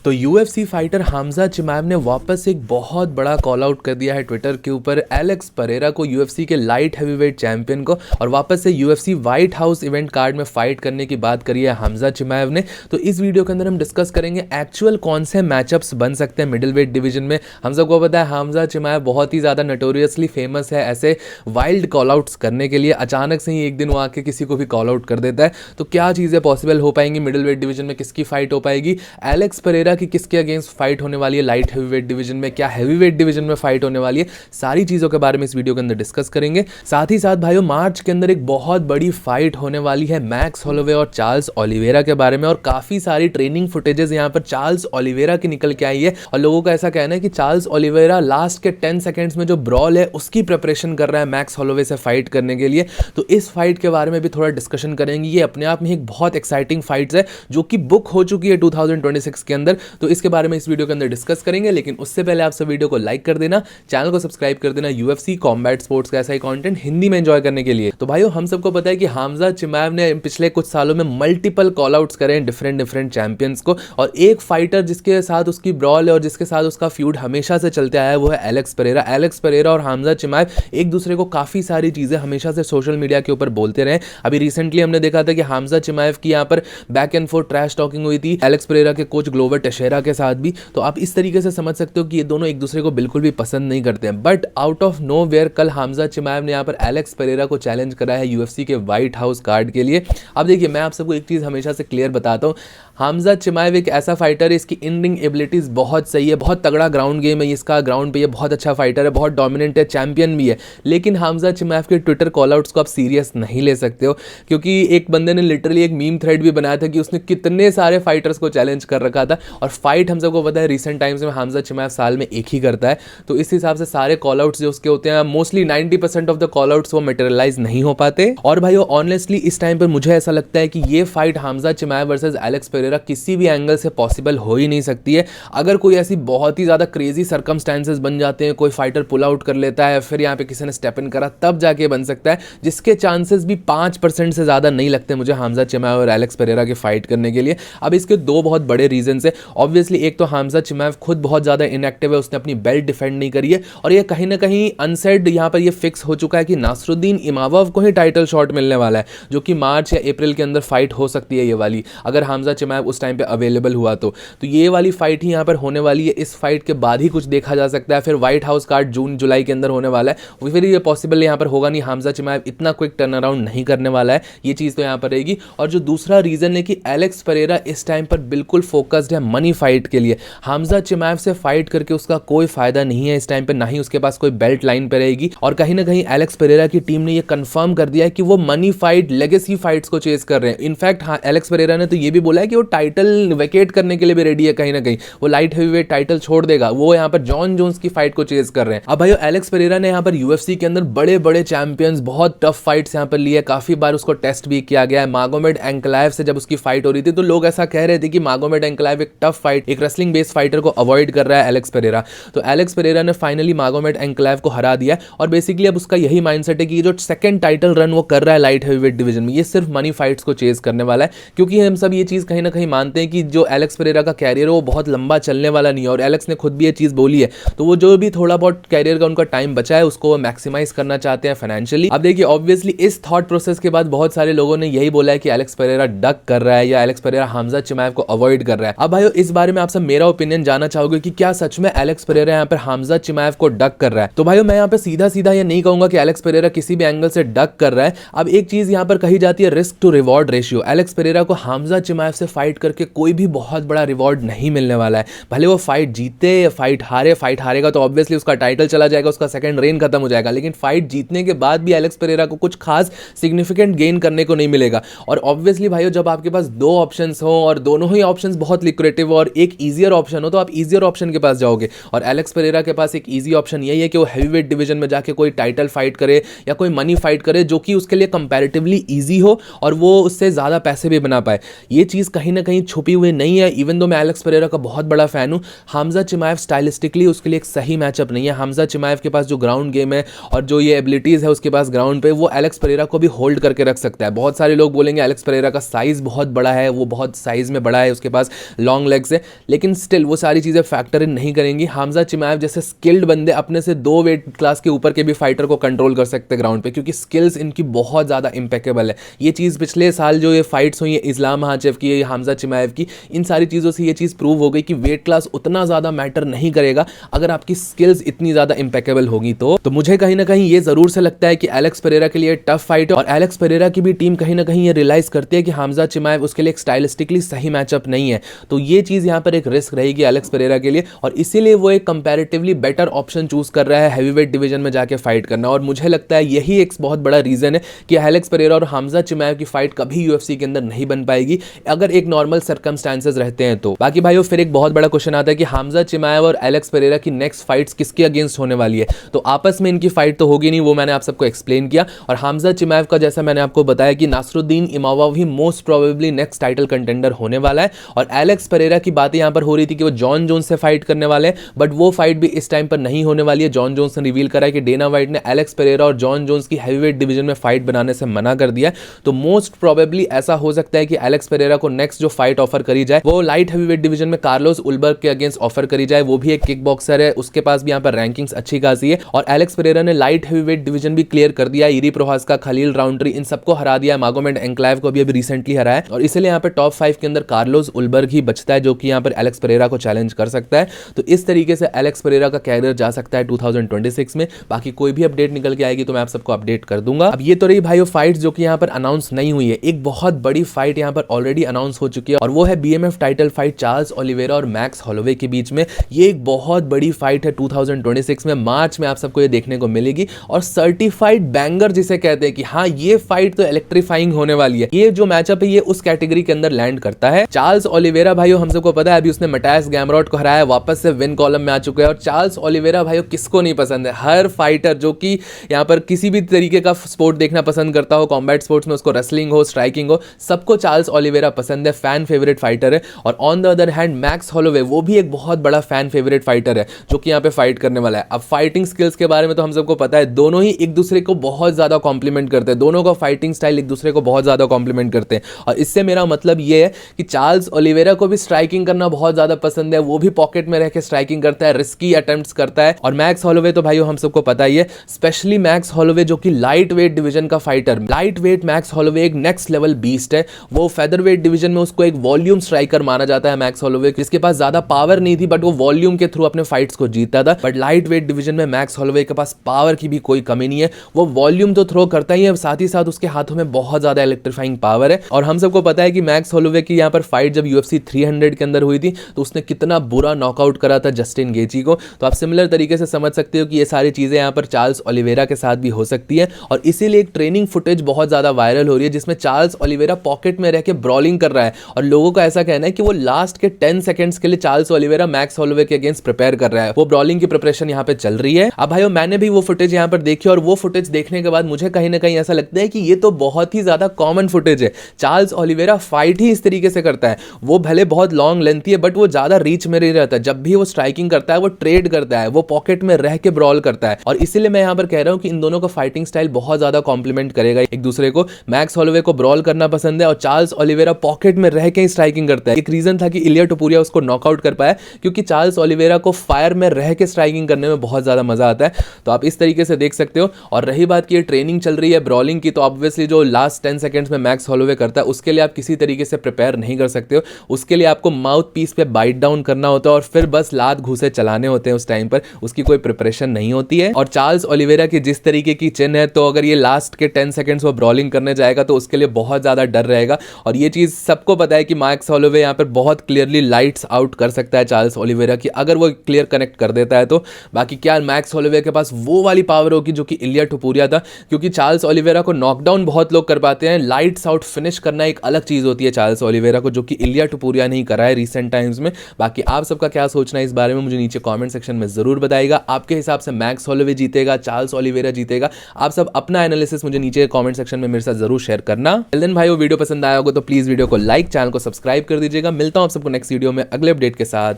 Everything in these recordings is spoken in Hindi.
तो यूएफसी फाइटर हमजा चिमाएव ने वापस एक बहुत बड़ा कॉल आउट कर दिया है ट्विटर के ऊपर एलेक्स परेरा को, यूएफसी के लाइट हैवीवेट चैंपियन को, और वापस से UFC white house event card में फाइट करने की बात करी है हमजा चिमाएव ने। तो इस वीडियो के अंदर हम डिस्कस करेंगे एक्चुअल कौन से मैचअप्स बन सकते हैं मिडिल वेट डिवीजन में। हम सबको पता है हमजा चिमाएव बहुत ही ज़्यादा नोटोरियसली फेमस है ऐसे वाइल्ड कॉल आउट्स करने के लिए। अचानक से ही एक दिन वो आके किसी को भी कॉल आउट कर देता है। तो क्या चीज़ें पॉसिबल हो पाएंगी मिडिल वेट डिवीजन में, किसकी फाइट हो पाएगी, एलेक्स परेरा की किसके अगेंस्ट फाइट होने वाली है लाइट हैवीवेट डिवीजन में, क्या हैवीवेट डिवीजन में फाइट होने वाली है, सारी चीजों के बारे में इस वीडियो के अंदर डिस्कस करेंगे। साथ ही साथ भाइयों मार्च के अंदर एक बहुत बड़ी फाइट होने वाली है मैक्स होलोवे और चार्ल्स ओलिवेरा के बारे में, और काफी सारी ट्रेनिंग फुटेजेस यहाँ पर चार्ल्स ओलिवेरा की निकल के आई है। और लोगों का ऐसा कहना है कि चार्ल्स ओलिवेरा लास्ट के 10 सेकेंड्स में जो ब्रॉल है उसकी प्रिपरेशन कर रहा है मैक्स होलोवे से फाइट करने के लिए। तो इस फाइट के बारे में भी थोड़ा डिस्कशन करेंगे। ये अपने आप में एक बहुत एक्साइटिंग फाइट्स है जो कि बुक हो चुकी है 2026 के अंदर। तो इसके बारे में इस वीडियो के अंदर डिस्कस करेंगे, लेकिन उससे पहले आप सब वीडियो को लाइक कर देना, चैनल को सब्सक्राइब कर देना यूएफसी कॉम्बैट स्पोर्ट्स का ऐसा ही कंटेंट हिंदी में एंजॉय करने के लिए। तो भाइयों हम सबको पता है कि हमजा चिमाएव ने पिछले कुछ सालों में मल्टीपल कॉल आउट्स करे हैं डिफरेंट चैंपियंस को, और एक फाइटर जिसके साथ उसकी ब्रॉल है और जिसके साथ उसका फ्यूड हमेशा से चलते आया है वो है एलेक्स परेरा। एलेक्स परेरा और हमजा चिमाएव एक दूसरे को काफी सारी चीजें हमेशा से सोशल मीडिया के ऊपर बोलते रहे। अभी रिसेंटली हमने देखा था कि हमजा चिमाएव की यहाँ पर back and fourth trash talking हुई थी एलेक्स परेरा के कोच ग्लोवर टेशेरा के साथ भी। तो आप इस तरीके से समझ सकते हो कि ये दोनों एक दूसरे को बिल्कुल भी पसंद नहीं करते हैं। But out of nowhere कल हमजा चिमाएव ने यहाँ पर एलेक्स परेरा को चैलेंज करा है यूएफसी के व्हाइट हाउस कार्ड के लिए। अब देखिए मैं आप सबको एक चीज़ हमेशा से क्लियर बताता हूँ, हमजा चिमाएव एक ऐसा फाइटर है, इसकी इन रिंग एबिलिटीज बहुत सही है, बहुत तगड़ा ग्राउंड गेम है इसका, ग्राउंड पे ये बहुत अच्छा फाइटर है, बहुत डोमिनेंट है, चैंपियन भी है। लेकिन हमजा चिमाएव के ट्विटर कॉल आउट्स को आप सीरियस नहीं ले सकते हो, क्योंकि एक बंदे ने लिटरली एक मीम थ्रेड भी बनाया था कि उसने कितने सारे फाइटर्स को चैलेंज कर रखा था। और फाइट हम सबको पता है रिसेंट टाइम्स में हमजा चिमाएव साल में एक ही करता है। तो इस हिसाब से सारे कॉल आउट्स जो उसके होते हैं mostly 90% of the call outs वो मटेरियलाइज नहीं हो पाते। और भाई ऑनेस्टली इस टाइम पर मुझे ऐसा लगता है कि ये fight Hamza चिमाएव versus Alex Pereira किसी भी एंगल से पॉसिबल हो ही नहीं सकती है। अगर कोई ऐसी बहुत ही ज्यादा क्रेजी सर्कमस्टेंसेस बन जाते हैं, कोई फाइटर पुल आउट कर लेता है, फिर यहाँ पे किसी ने स्टेप इन करा, तब जाके बन सकता है, जिसके चांसेस भी 5% से ज्यादा नहीं लगते मुझे हमजा चिमाएव और एलेक्स परेरा की फाइट करने के लिए। अब इसके दो बहुत बड़े रीजन है। ऑब्वियसली एक तो हमजा चिमाएव खुद बहुत ज्यादा इनएक्टिव है, उसने अपनी बेल्ट डिफेंड नहीं करी है, और ये कहीं ना कहीं अनसेड यहाँ पर ये फिक्स हो चुका है कि नासरुद्दीन इमावव को ही टाइटल शॉट मिलने वाला है, जो कि मार्च या अप्रैल के अंदर फाइट हो सकती है ये वाली, अगर हमजा चिमाएव उस टाइम पे अवेलेबल हुआ तो ये वाली फाइट ही यहाँ पर होने वाली है। इस फाइट के बाद ही कुछ देखा जा सकता है। फिर व्हाइट हाउस कार्ड जून जुलाई के अंदर होने वाला है, फिर ये पॉसिबल यहाँ पर होगा नहीं, हमजा चिमाएव इतना क्विक टर्न अराउंड नहीं करने वाला है, ये चीज़ तो यहाँ पर रहेगी। और जो दूसरा रीजन है कि एलेक्स परेरा इस टाइम पर बिल्कुल फोकस्ड है मनी फाइट के लिए। हमजा चिमाएव से फाइट करके उसका कोई फायदा नहीं है इस टाइम पे, ना ही उसके पास कोई बेल्ट लाइन पे रहेगी। और कहीं ना कहीं एलेक्स परेरा की टीम ने ये कंफर्म कर दिया है कि वो मनी फाइट, लेगेसी फाइट्स को चेज कर रहे हैं। इनफैक्ट एलेक्स परेरा ने तो ये भी बोला है कि वो टाइटल वेकेट करने के लिए भी रेडी है, कहीं ना कहीं वो लाइट हैवीवेट टाइटल छोड़ देगा, वो यहाँ पर जॉन जोन्स की फाइट को चेज कर रहे हैं। अब भाई एलेक्स परेरा ने यहाँ पर यूएफसी के अंदर बड़े बड़े चैंपियंस, बहुत टफ फाइट्स यहाँ पर लिए, काफी बार उसको टेस्ट भी किया गया है। मागोमेड एंकलाएव से जब उसकी फाइट हो रही थी तो लोग ऐसा कह रहे थे कि मागोमेड एंकलाएव एक टफ फाइट, एक रेसलिंग बेस्ड फाइटर को अवॉइड कर रहा है एलेक्स परेरा। तो एलेक्स परेरा ने फाइनली मागोमेड एंकलाएव को हरा दिया, और बेसिकली अब उसका यही माइंडसेट है कि जो सेकंड टाइटल रन वो कर रहा है लाइट हैवीवेट डिवीजन में, ये सिर्फ मनी फाइट्स को चेज करने वाला है। क्योंकि हम सब ये चीज कहीं ना कहीं मानते हैं कि जो एलेक्स परेरा का कैरियर है वो बहुत लंबा चलने वाला नहीं है, और एलेक्स ने खुद भी ये चीज बोली है। तो वो जो भी थोड़ा बहुत कैरियर का उनका टाइम बचा है उसको वो मैक्सिमाइज करना चाहते हैं फाइनेंशियली। अब देखिए ऑब्वियसली इस थॉट प्रोसेस के बाद बहुत सारे लोगों ने यही बोला है कि एलेक्स परेरा डक कर रहा है या एलेक्स परेरा हमजा चिमाएव को अवॉइड कर रहा है। अब भाइयों इस बारे में आप सब मेरा ओपिनियन जानना चाहोगे कि क्या सच में एलेक्स परेरा यहाँ पर हमजा चिमाएव को डक कर रहा है। तो भाइयों मैं यहाँ पे सीधा सीधा ये नहीं कहूंगा कि एलेक्स परेरा किसी भी एंगल से डक कर रहा है। अब एक चीज यहाँ पर कही जाती है risk to reward ratio. Alex Pereira को हमजा चिमाएव से फाइट करके कोई भी बहुत बड़ा रिवॉर्ड नहीं मिलने वाला है, भले वो फाइट जीते या फाइट हारे। फाइट हारेगा तो ऑब्वियसली उसका टाइटल चला जाएगा, उसका सेकंड रेन खत्म हो जाएगा, लेकिन फाइट जीतने के बाद भी एलेक्स परेरा को कुछ खास सिग्निफिकेंट गेन करने को नहीं मिलेगा। और ऑब्वियसली भाइयों जब आपके पास दो ऑप्शंस हो और दोनों ही ऑप्शंस बहुत लिक्रेटिव और एक ईजियर ऑप्शन हो, तो आप ईजियर ऑप्शन के पास जाओगे। और एलेक्स परेरा के पास एक ईजी ऑप्शन यही है कि वो हैवीवेट डिवीजन में जाके कोई टाइटल फाइट करे या कोई मनी फाइट करे, जो कि उसके लिए कंपैरेटिवली ईजी हो और वो उससे ज्यादा पैसे भी बना पाए। ये चीज कहीं कहीं ना कहीं छुपी हुई नहीं है। इवन दो मैं एलेक्स पेरेरा का बहुत बड़ा फैन हूँ, हमजा चिमाएव स्टाइलिस्टिकली उसके लिए एक सही मैचअप नहीं है। हमजा चिमाएव के पास जो ग्राउंड गेम है और जो ये एबिलिटीज़ है उसके पास ग्राउंड पे, वो एलेक्स पेरेरा को भी होल्ड करके रख सकता है। बहुत सारे लोग बोलेंगे एलेक्स पेरेरा का साइज़ बहुत बड़ा है, वो बहुत साइज़ में बड़ा है, उसके पास लॉन्ग लेग्स है, लेकिन स्टिल वो सारी चीज़ें फैक्टर इन नहीं करेंगी। हमजा चिमाएव जैसे स्किल्ड बंदे अपने से 2 वेट क्लास के ऊपर के भी फाइटर को कंट्रोल कर सकते हैं ग्राउंड पे, क्योंकि स्किल्स इनकी बहुत ज़्यादा इंपेकेबल है। ये चीज़ पिछले साल जो ये फाइट्स हुई है इस्लाम महाचेव की, हमजा चिमाएव की, इन सारी चीज़ों से ये चीज़ प्रूव हो गई कि वेट क्लास उतना ज़्यादा मैटर नहीं करेगा अगर आपकी स्किल्स इतनी ज़्यादा इंपेकेबल होगी। तो मुझे कहीं ना कहीं ये ज़रूर से लगता है कि एलेक्स पेरेरा के लिए टफ फाइट है, और एलेक्स पेरेरा की भी टीम कहीं ना कहीं ये रियलाइज़ करती है कि हमजा चिमाएव उसके लिए एक स्टाइलिस्टिकली सही मैचअप नहीं है। तो ये चीज़ यहाँ पर एक रिस्क रहेगी एलेक्स पेरेरा के लिए, और इसीलिए वो एक कंपैरेटिवली बेटर ऑप्शन चूज कर रहा है हैवीवेट डिवीजन में जाके फाइट करना। और मुझे लगता है यही एक बहुत बड़ा रीजन है कि एलेक्स पेरेरा और हमजा चिमाएव की फाइट कभी यूएफसी के अंदर नहीं बन पाएगी अगर एक नॉर्मल सर्कमस्टांसेस रहते हैं तो। बाकी भाइयों फिर एक बहुत बड़ा क्वेश्चन आता है कि हमजा चिमाएव और एलेक्स पेरेरा की नेक्स्ट फाइट्स किसके अगेंस्ट होने वाली है। तो आपस में इनकी फाइट तो होगी नहीं, वो मैंने आप सबको एक्सप्लेन किया। और हमजा चिमाएव का जैसा मैंने आपको बताया कि नासरुद्दीन इमामोव ही most probably next title contender होने वाला है। और एलेक्स पेरेरा की बातें यहां पर हो रही थी कि वो जॉन जोन्स से फाइट करने वाले हैं, बट वो फाइट भी इस टाइम पर नहीं होने वाली है। जॉन जोन्स ने रिवील करा है कि डेना वाइट ने एलेक्स पेरेरा और जॉन जोन्स की हैवीवेट डिवीजन में फाइट बनाने से मना कर दिया। तो मोस्ट प्रोबेबली ऐसा हो सकता है कि एलेक्स पेरेरा को नेक्स्ट जो फाइट ऑफर करी जाए वो लाइट हैवीवेट डिवीजन में कार्लोस उल्बर्ग के अगेंस्ट ऑफर करी जाए। वो भी एक किक बॉक्सर है, उसके पास भी यहाँ पर रैंकिंग्स अच्छी खासी है। और एलेक्स पेरेरा ने लाइट हैवीवेट डिवीजन भी क्लियर कर दिया, इरी प्रोहास्का, खलील राउंड्री, इन सबको हरा दिया, मागोमेड एंक्लाइव को भी अभी रिसेंटली हराया। और इसलिए यहाँ पर टॉप 5 के अंदर कार्लोस उल्बर्ग ही बचता है जो कि यहाँ पर एलेक्स पेरेरा को चैलेंज कर सकता है। तो इस तरीके से एलेक्स पेरेरा का कैरियर जा सकता है 2026 में। बाकी कोई भी अपडेट निकल के आएगी तो मैं आप सबको अपडेट कर दूंगा। अब ये तो रही भाइयों फाइट्स जो कि यहाँ पर अनाउंस नहीं हुई है। एक बहुत बड़ी फाइट यहाँ पर ऑलरेडी अनाउंस हो चुकी है, और वो है BMF title fight Charles Oliveira और मैक्स हॉलोवे के बीच में। ये एक बहुत बड़ी फाइट है 2026 में, मार्च में आप सबको ये देखने को मिलेगी। और सर्टिफाइड बैंगर जिसे कहते हैं कि हाँ ये फाइट तो इलेक्ट्रीफाइंग होने वाली है। ये जो मैचअप है ये उस कैटेगरी के अंदर लैंड करता है। चार्ल्स ओलिवेरा भाइयों हम सबको पता है अभी उसने मैटायस गैमरॉट को हराया, वापस से विन कॉलम में आ चुका है। और चार्ल्स ओलिवेरा भाइयों किसको नहीं पसंद है, हर फाइटर जो कि यहाँ पर किसी भी तरीके का स्पोर्ट देखना पसंद करता हो, कॉम्बैट स्पोर्ट्स में, उसको रेसलिंग हो, स्ट्राइकिंग हो, सबको चार्ल्स ओलिवेरा पसंद है, फैन फेवरेट फाइटर है। और on the other hand max Holloway वो भी एक बहुत बड़ा फैन फेवरेट फाइटर है जो कि यहाँ पे फाइट करने वाला है। अब फाइटिंग स्किल्स के बारे में तो हम सबको पता है, दोनों ही एक दूसरे को बहुत ज्यादा कॉम्प्लीमेंट करते हैं, दोनों का फाइटिंग स्टाइल एक दूसरे को बहुत ज्यादा कॉम्प्लीमेंट करते हैं। और इससे मेरा मतलब ये है कि चार्ल्स ओलिवेरा को भी स्ट्राइकिंग करना बहुत ज्यादा पसंद है, वो भी पॉकेट में रह के स्ट्राइकिंग करता है, रिस्की अटेम्प्ट्स करता है। और मैक्स हॉलोवे तो भाइयों हम सबको पता ही है, स्पेशली मैक्स हॉलोवे जो कि लाइट वेट डिवीजन का fighter, light weight max Holloway एक नेक्स्ट लेवल बीस्ट है। वो फेदर वेट डिवीजन में उसको एक वॉल्यूम स्ट्राइकर माना जाता है मैक्स हॉलोवे, जिसके पास ज्यादा पावर नहीं थी बट वो वॉल्यूम के थ्रू अपने फाइट्स को जीतता था। बट लाइट वेट डिवीजन में मैक्स हॉलोवे के पास पावर की भी कोई कमी नहीं है, वो वॉल्यूम तो थ्रो करता ही है, साथ ही साथ उसके हाथों में बहुत ज्यादा इलेक्ट्रीफाइंग पावर है। और हम सबको पता है कि मैक्स हॉलोवे की यहाँ पर फाइट जब UFC 300 के अंदर हुई थी तो उसने कितना बुरा नॉकआउट करा था जस्टिन गेची को। तो आप सिमिलर तरीके से समझ सकते हो कि ये सारी चीजें यहाँ पर चार्ल्स ओलिवेरा के साथ भी हो सकती है। और इसीलिए एक ट्रेनिंग फुटेज बहुत ज्यादा वायरल हो रही है जिसमें चार्ल्स ओलिवेरा पॉकेट में रह के ब्रॉलिंग कर रहा है, और लोगों का ऐसा कहना है कि वो लास्ट के 10 सेकंड्स के लिए चार्ल्स ओलिवेरा मैक्स हॉलोवे के अगेंस्ट प्रिपेयर कर रहा है। वो ब्रॉलिंग की प्रिपरेशन यहाँ पे चल रही है। अब भाइयों मैंने भी वो फुटेज यहाँ पर देखी, और वो फुटेज देखने के बाद मुझे कहीं ना कहीं ऐसा लगता है कि ये तो बहुत ही ज्यादा कॉमन फुटेज है। चार्ल्स ओलिवेरा फाइट ही इस तरीके से करता है, वो भले बहुत लॉन्ग लेंथी है बट वो ज्यादा रीच में नहीं रहता है। जब भी वो स्ट्राइकिंग करता है वो ट्रेड करता है, वो पॉकेट में रह के ब्रॉल करता है। और इसीलिए मैं यहाँ पर कह रहा हूँ कि इन दोनों का फाइटिंग स्टाइल बहुत ज्यादा कॉम्प्लीमेंट करेगा एक दूसरे को। मैक्स हॉलोवे को ब्रॉल करना पसंद है और चार्ल्स ओलिवेरा पॉकेट में रह के ही स्ट्राइकिंग करता है। एक रीजन था कि इलिया टोपुरिया उसको नॉकआउट कर पाया, क्योंकि चार्ल्स ओलिवेरा को फायर में रह के स्ट्राइकिंग करने में बहुत ज्यादा मजा आता है। तो आप इस तरीके से देख सकते हो। और रही बात की ट्रेनिंग चल रही है ब्रॉलिंग की, तो ऑब्वियसली जो लास्ट 10 सेकंड्स में मैक्स हॉलोवे करता है उसके लिए आप किसी तरीके से प्रिपेयर नहीं कर सकते हो। उसके लिए आपको माउथ पीस पे बाइट डाउन करना होता है और फिर बस लात घूसे चलाने होते हैं। उस टाइम पर उसकी कोई प्रिपरेशन नहीं होती है। और चार्ल्स ओलिवेरा की जिस तरीके की चिन है, तो अगर ये लास्ट के 10 सेकंड्स वो ब्रॉलिंग करने जाएगा तो उसके लिए बहुत ज्यादा डर रहेगा। और ये चीज सबको पता है कि मैक्स हॉलोवे यहाँ पर बहुत क्लियरली लाइट्स आउट कर सकता है चार्ल्स ओलिवेरा की, अगर वो क्लियर कनेक्ट कर देता है तो। बाकी क्या मैक्स हॉलोवे के पास वो वाली पावर होगी जो कि इलिया टोपुरिया था, क्योंकि चार्ल्स ओलिवेरा को नॉकडाउन बहुत लोग कर पाते हैं, लाइट्स आउट फिनिश करना एक अलग चीज होती है चार्ल्स ओलिवेरा को, जो कि इलिया टोपुरिया नहीं करा है रिसेंट टाइम्स में। बाकी आप सबका क्या सोचना है इस बारे में मुझे नीचे कमेंट सेक्शन में जरूर बताइएगा। आपके हिसाब से मैक्स हॉलोवे जीतेगा, चार्ल्स ओलिवेरा जीतेगा? आप सब अपना एनालिसिस मुझे नीचे कमेंट सेक्शन में मेरे साथ जरूर शेयर करना। देन भाई वो वीडियो पसंद आया होगा तो प्लीज वीडियो को लाइक लाइक, चैनल को सब्सक्राइब कर दीजिएगा। मिलता हूँ आप सबको नेक्स्ट वीडियो में अगले अपडेट के साथ।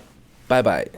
Bye bye.